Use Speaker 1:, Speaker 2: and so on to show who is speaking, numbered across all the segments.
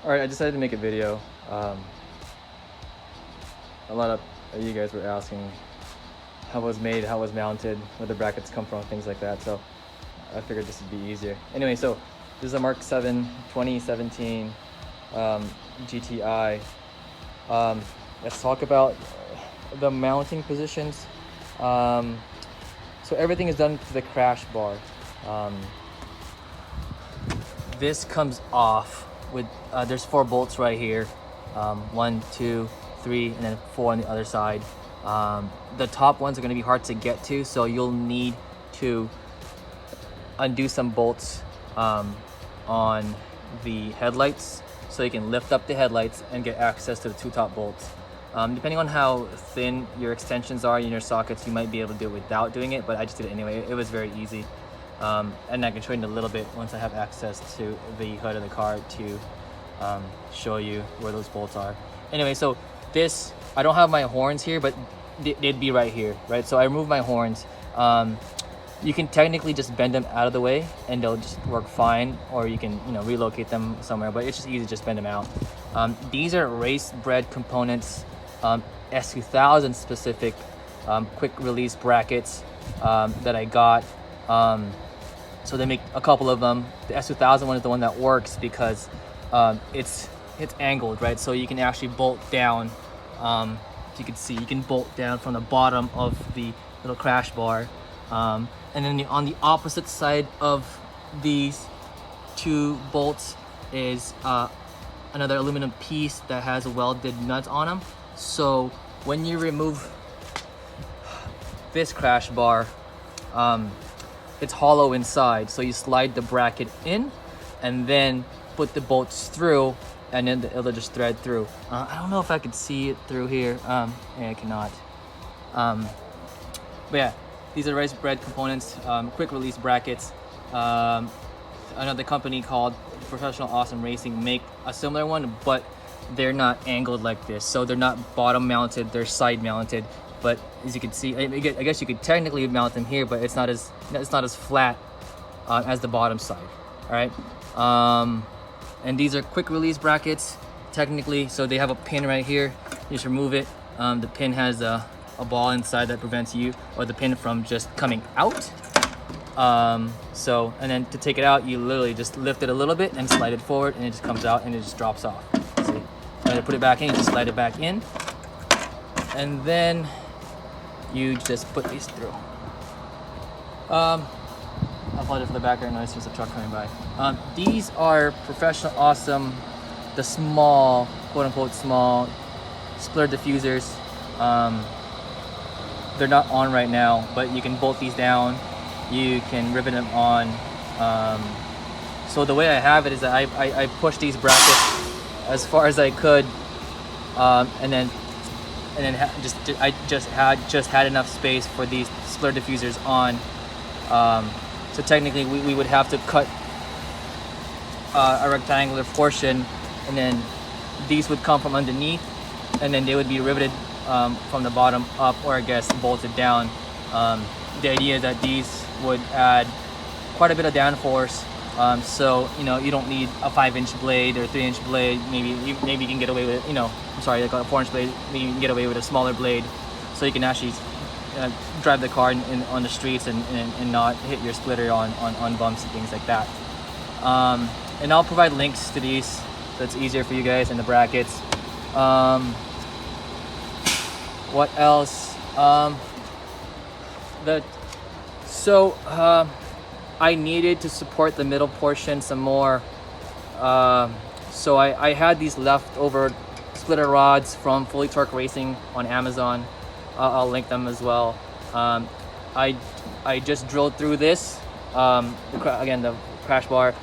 Speaker 1: Alright, I decided to make a video. A lot of you guys were asking how it was made, how it was mounted, where the brackets come from, things like that. So I figured this would be easier. Anyway, so this is a Mark 7 2017 GTI. Let's talk about the mounting positions. So everything is done to the crash bar. This comes off with there's 4 bolts right here, 1, 2, 3, and then 4 on the other side. The top ones are going to be hard to get to, so you'll need to undo some bolts on the headlights so you can lift up the headlights and get access to the 2 top bolts. Depending on how thin your extensions are in your sockets, you might be able to do it without doing it, but I just did it anyway. It was very easy. And I can show you in a little bit once I have access to the hood of the car to show you where those bolts are. Anyway, so this, I don't have my horns here, but they'd be right here, right? So I removed my horns. You can technically just bend them out of the way and they'll just work fine, or you can, relocate them somewhere, but it's just easy to just bend them out. These are Racebred components, S2000 specific quick release brackets that I got. So they make a couple of them. The S2000 one is the one that works because it's angled, right? So you can actually bolt down. As you can see, you can bolt down from the bottom of the little crash bar. And then on the opposite side of these 2 bolts is another aluminum piece that has welded nuts on them. So when you remove this crash bar, it's hollow inside, so you slide the bracket in and then put the bolts through, and then it'll just thread through. I don't know if I can see it through here. Yeah, I cannot. But yeah, these are Racebred components, quick release brackets. Another company called Professional Awesome Racing make a similar one, but they're not angled like this. So they're not bottom mounted, they're side mounted. But as you can see, I guess you could technically mount them here, but it's not as flat as the bottom side. All right, and these are quick release brackets technically. So they have a pin right here. You just remove it. The pin has a ball inside that prevents you or the pin from just coming out. And then to take it out, you literally just lift it a little bit and slide it forward, and it just comes out and it just drops off. See, and to put it back in, you just slide it back in, and then you just put these through. I apologize for the background noise, there's a truck coming by. These are Professional Awesome, the small, quote unquote small splitter diffusers. They're not on right now, but you can bolt these down, you can rivet them on. So the way I have it is that I push these brackets as far as I could, and then I just had enough space for these splitter diffusers on. So technically we would have to cut a rectangular portion, and then these would come from underneath, and then they would be riveted from the bottom up, or I guess bolted down. The idea is that these would add quite a bit of downforce. So you don't need a 5-inch blade or 3-inch blade. Maybe you can get away with, like a 4-inch blade. Maybe you can get away with a smaller blade, so you can actually drive the car on the streets and not hit your splitter on bumps and things like that. And I'll provide links to these so it's easier for you guys, and the brackets. What else? I needed to support the middle portion some more. So I had these leftover splitter rods from Fully Torque Racing on Amazon. I'll link them as well. I just drilled through this. Again, the crash bar.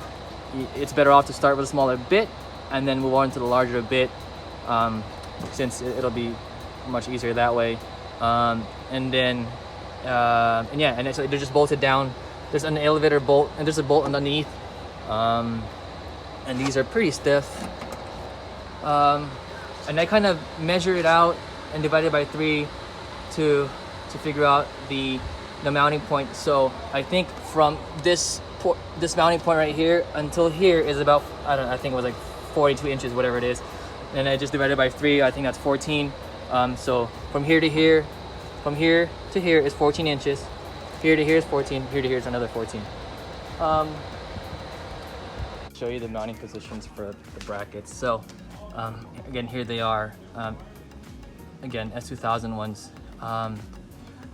Speaker 1: It's better off to start with a smaller bit and then move on to the larger bit, since it'll be much easier that way. And so they're just bolted down. There's an elevator bolt and there's a bolt underneath, and these are pretty stiff. And I kind of measure it out and divide it by 3 to figure out the mounting point. So I think from this mounting point right here until here is about, I think it was like 42 inches, whatever it is. And I just divided by 3, I think that's 14. So from here to here is 14 inches. Here to here is 14, here to here is another 14. Show you the mounting positions for the brackets. So again, here they are. Again, S2000 ones.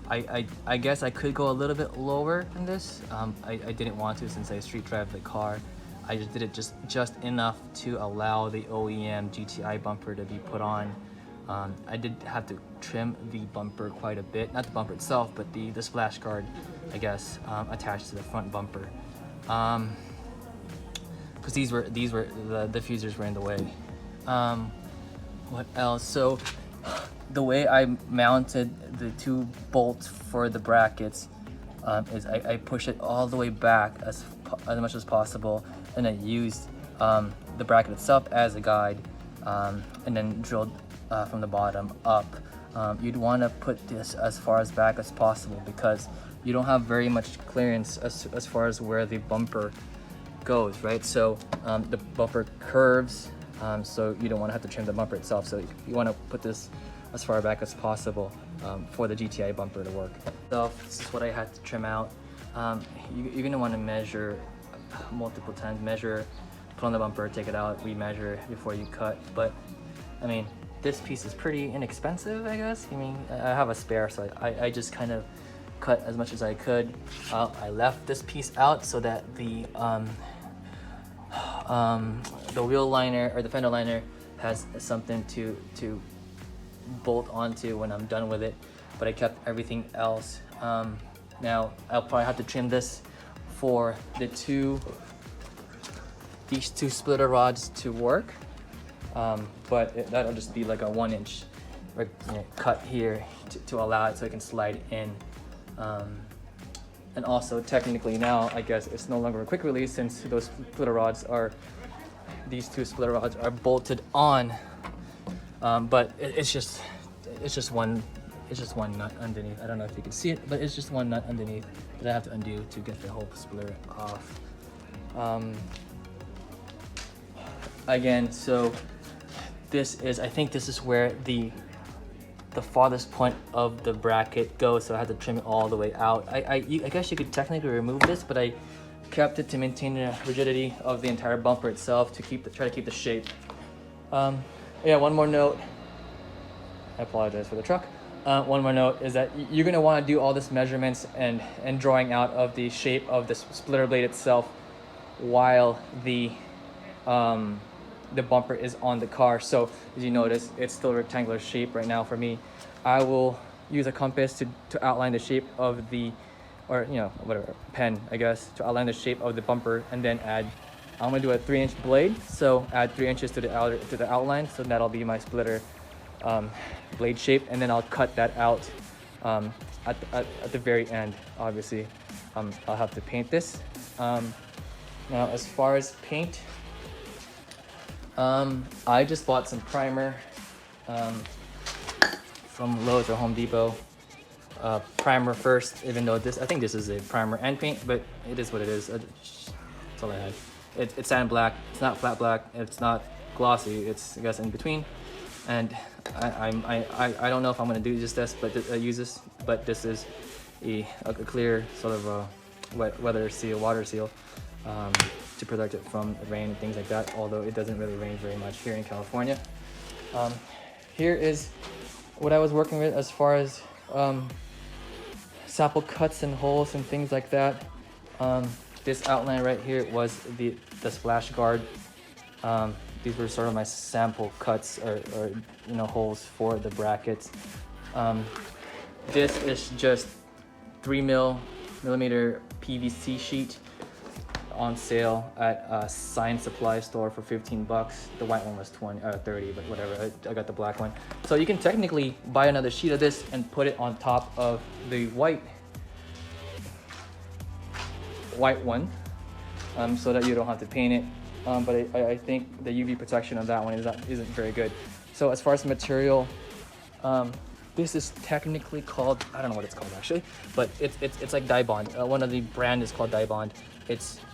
Speaker 1: I guess I could go a little bit lower than this. I didn't want to since I street drive the car. I just did it just enough to allow the OEM GTI bumper to be put on. I did have to trim the bumper quite a bit, not the bumper itself, but the splash guard, I guess, attached to the front bumper, because these were the diffusers were in the way. What else? So the way I mounted the 2 bolts for the brackets is I push it all the way back as much as possible, and I used the bracket itself as a guide, and then drilled from the bottom up. You'd want to put this as far as back as possible because you don't have very much clearance as far as where the bumper goes, right? So the bumper curves, so you don't want to have to trim the bumper itself. So you want to put this as far back as possible for the GTI bumper to work. So this is what I had to trim out. You're going to want to measure multiple times. Measure, put on the bumper, take it out, remeasure before you cut. But I mean, this piece is pretty inexpensive, I guess. I mean, I have a spare, so I just kind of cut as much as I could. I left this piece out so that the wheel liner or the fender liner has something to bolt onto when I'm done with it, but I kept everything else. Now I'll probably have to trim this for these two splitter rods to work, but that'll just be like a 1-inch cut here to allow it so it can slide in. And also technically now I guess it's no longer a quick release since those splitter rods these 2 splitter rods are bolted on, but it's just one nut underneath. I don't know if you can see it, but it's just one nut underneath that I have to undo to get the whole splitter off. Again, so I think this is where the farthest point of the bracket goes, so I had to trim it all the way out. I guess you could technically remove this, but I kept it to maintain the rigidity of the entire bumper itself, to try to keep the shape. Yeah, one more note. I apologize for the truck. One more note is that you're going to want to do all this measurements and drawing out of the shape of the splitter blade itself while the bumper is on the car. So as you notice, it's still a rectangular shape right now for me. I will use a compass to outline the shape of the, or whatever, pen I guess, to outline the shape of the bumper, and then I'm gonna do a 3-inch blade, so add 3 inches to the outline, so that'll be my splitter blade shape, and then I'll cut that out at the very end. Obviously I'll have to paint this. Now as far as paint, I just bought some primer from Lowe's or Home Depot. Primer first, even though I think this is a primer and paint, but it is what it is. That's all I had. It's sand black. It's not flat black. It's not glossy. It's, I guess, in between. And I don't know if I'm gonna do just this, but use this. But this is a clear sort of water seal. To protect it from rain and things like that, although it doesn't really rain very much here in California. Here is what I was working with as far as sample cuts and holes and things like that. This outline right here was the splash guard. These were sort of my sample cuts or holes for the brackets. This is just 3mm PVC sheet on sale at a science supply store for 15 bucks. The white one was 30, but whatever, I got the black one. So you can technically buy another sheet of this and put it on top of the white one, so that you don't have to paint it. But I think the UV protection of that one isn't very good. So as far as material, this is technically called, I don't know what it's called actually, but it's like Dye-Bond. One of the brand is called Dye-Bond.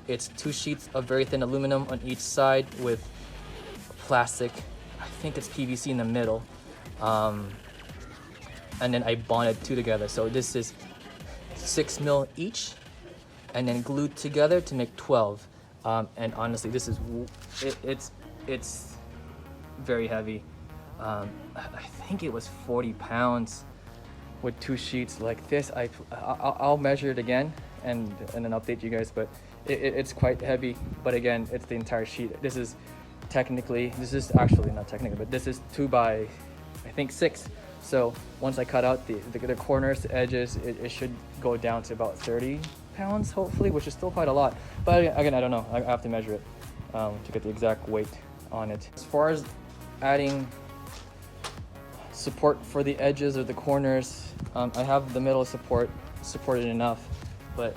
Speaker 1: It's 2 sheets of very thin aluminum on each side with plastic, I think it's PVC in the middle, and then I bonded two together. So this is 6 mil each, and then glued together to make 12. And honestly, this is it's very heavy. I think it was 40 pounds with 2 sheets like this. I'll measure it again and then update you guys, but it's quite heavy. But again, it's the entire sheet. This is actually not technically, but this is 2 by I think 6. So once I cut out the corners, the edges, it should go down to about 30 pounds hopefully, which is still quite a lot. But again, I don't know. I have to measure it to get the exact weight on it. As far as adding support for the edges or the corners, I have the middle supported enough, but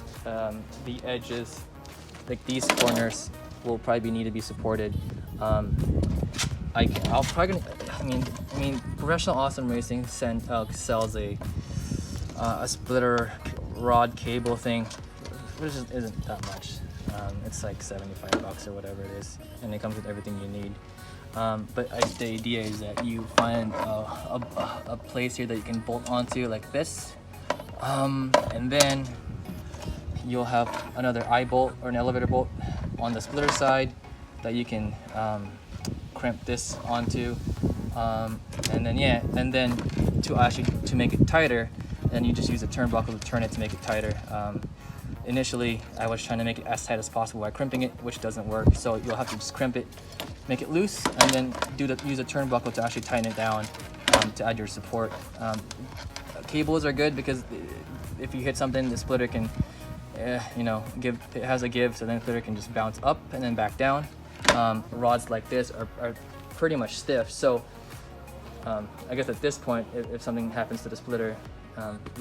Speaker 1: the edges, like these corners, will probably need to be supported. I'll probably I mean, Professional Awesome Racing sells a splitter rod cable thing, which isn't that much. It's like 75 bucks or whatever it is, and it comes with everything you need. But the idea is that you find a place here that you can bolt onto like this, and then you'll have another eye bolt or an elevator bolt on the splitter side that you can crimp this onto, and then to make it tighter, then you just use a turnbuckle to turn it to make it tighter. Initially, I was trying to make it as tight as possible by crimping it, which doesn't work. So you'll have to just crimp it, make it loose, and then use a turnbuckle to actually tighten it down to add your support. Cables are good because if you hit something, the splitter can, it has a give, so then the splitter can just bounce up and then back down. Rods like this are pretty much stiff, so I guess at this point, if something happens to the splitter,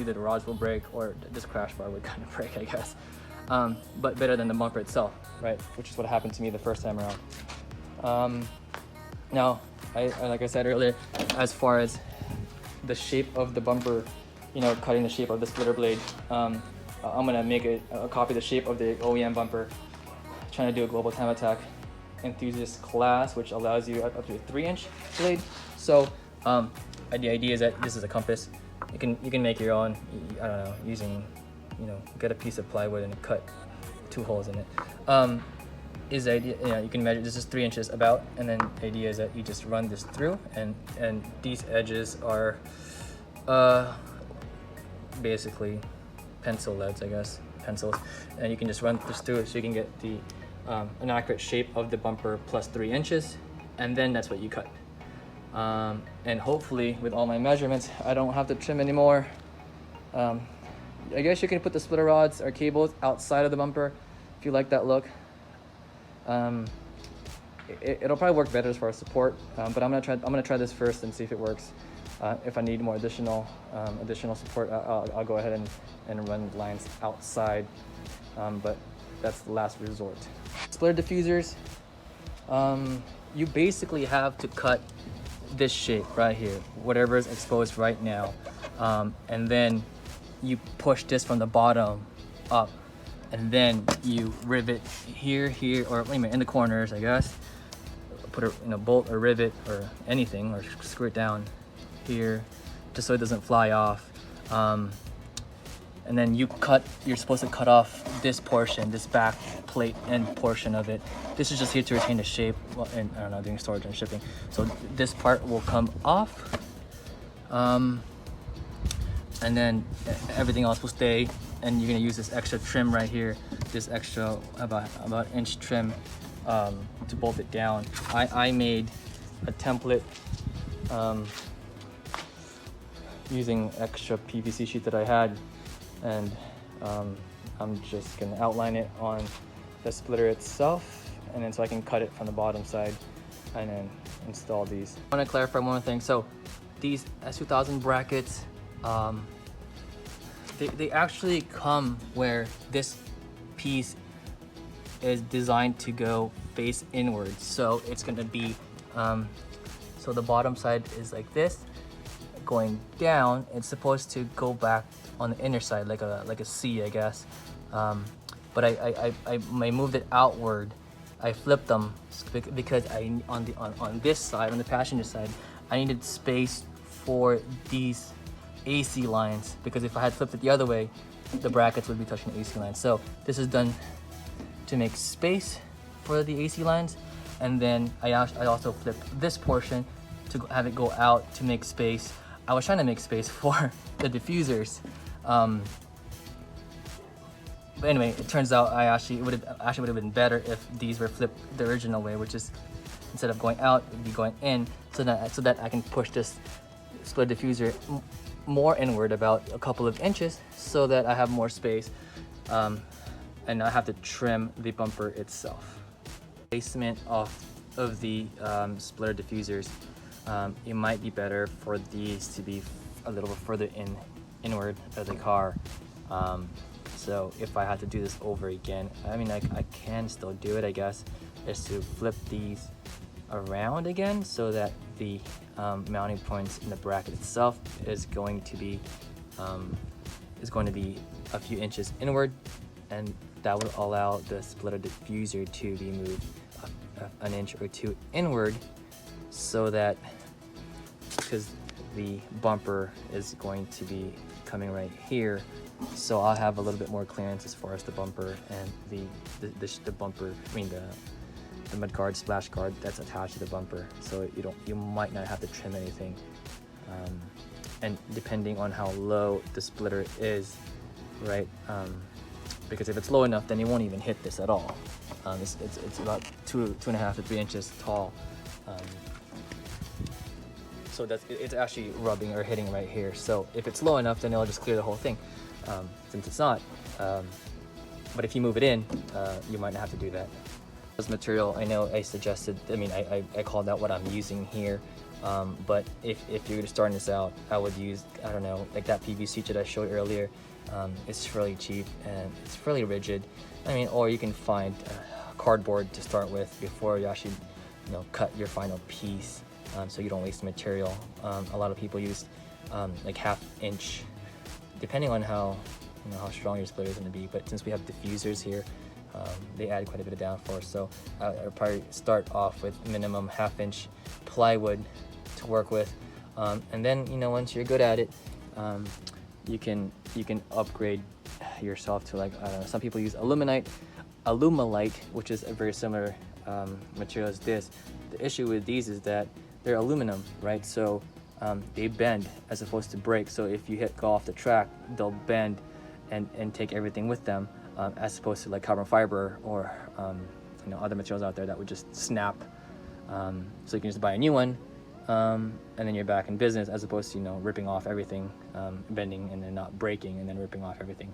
Speaker 1: either the rods will break or this crash bar would kind of break, I guess. But better than the bumper itself, right? Which is what happened to me the first time around. Now, like I said earlier, as far as the shape of the bumper, cutting the shape of the splitter blade, I'm gonna make a copy of the shape of the OEM bumper, trying to do a global time attack enthusiast class, which allows you up to a 3-inch blade. So the idea is that this is a compass. You can make your own, I don't know, using, get a piece of plywood and cut 2 holes in it. Is the idea, you can measure, this is 3 inches about, and then the idea is that you just run this through, and these edges are basically pencil leads, I guess, pencils, and you can just run this through it so you can get the an accurate shape of the bumper plus 3 inches, and then that's what you cut. And hopefully with all my measurements, I don't have to trim anymore. I guess you can put the splitter rods or cables outside of the bumper if you like that look. It'll probably work better as far as support, but I'm gonna try this first and see if it works. If I need more additional support, I'll go ahead and run lines outside, but that's the last resort. Splitter diffusers, you basically have to cut this shape right here, whatever is exposed right now, and then you push this from the bottom up, and then you rivet here, or in the corners, I guess. Put a bolt or rivet or anything, or screw it down here, just so it doesn't fly off. And then you're supposed to cut off this portion, this back plate end portion of it. This is just here to retain the shape, and I don't know, doing storage and shipping. So this part will come off, and then everything else will stay. And you're gonna use this extra trim right here, this extra about inch trim to bolt it down. I made a template using extra PVC sheet that I had, and I'm just gonna outline it on the splitter itself, and then so I can cut it from the bottom side and then install these. I want to clarify one more thing. So these S2000 brackets, they actually come where this piece is designed to go face inwards. So it's gonna be, so the bottom side is like this, going down. It's supposed to go back on the inner side like a C, I guess. But I moved it outward I flipped them because on this side, on the passenger side, I needed space for these AC lines, because if I had flipped it the other way, the brackets would be touching the AC lines. So this is done to make space for the AC lines, and then I also flipped this portion to have it go out to make space. I was trying to make space for the diffusers. But anyway, it turns out it would have been better if these were flipped the original way, which is instead of going out, it'd be going in, so that I can push this split diffuser more inward, about a couple of inches, so that I have more space, and I have to trim the bumper itself. Placement of the splitter diffusers, it might be better for these to be a little bit further inward of the car. So if I had to do this over again, I mean, I can still do it, I guess, is to flip these around again, so that the mounting points in the bracket itself is going to be a few inches inward, and that would allow the splitter diffuser to be moved an inch or two inward, so that, because the bumper is going to be coming right here, so I'll have a little bit more clearance as far as the bumper and the bumper, I mean the mud guard, splash guard that's attached to the bumper, so you might not have to trim anything. And depending on how low the splitter is, right, because if it's low enough, then you won't even hit this at all. It's about 2.5 to 3 inches tall, so it's actually rubbing or hitting right here. So if it's low enough, then it'll just clear the whole thing. Since it's not, but if you move it in, you might not have to do that. This material, I know I suggested, I mean, I called out what I'm using here, but if you're starting this out, I would use, I don't know, like that PVC that I showed earlier. It's fairly cheap and it's fairly rigid. I mean, or you can find cardboard to start with before you actually, cut your final piece, so you don't waste the material. A lot of people use like 1/2 inch, depending on how strong your splitter is going to be. But since we have diffusers here, they add quite a bit of downforce, so I'll probably start off with minimum 1/2 inch plywood to work with, and then once you're good at it, you can upgrade yourself to, like, I don't know, some people use alumalite, which is a very similar material as this. The issue with these is that they're aluminum, right? So they bend as opposed to break. So if you go off the track, they'll bend and take everything with them, as opposed to like carbon fiber or other materials out there that would just snap. So you can just buy a new one, and then you're back in business, as opposed to ripping off everything, bending and then not breaking and then ripping off everything.